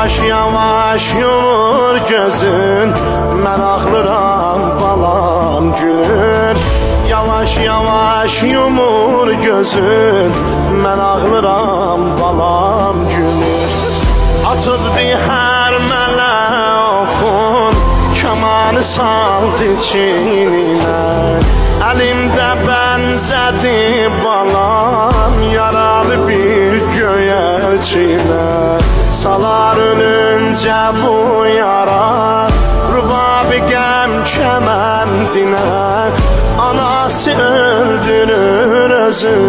Yavaş yavaş yumur gözün, mən ağlıram balam gülür. Yavaş yavaş yumur gözün, mən ağlıram balam gülür. Atıb dihər mənə oxun, kamanı saldı çiynimə. Əlimdə bənzədi balam, yaralı bir göyərçinə. Salar ölüncə bu yara, rubabi qəm kəməndinə. Anası öldürür özünü,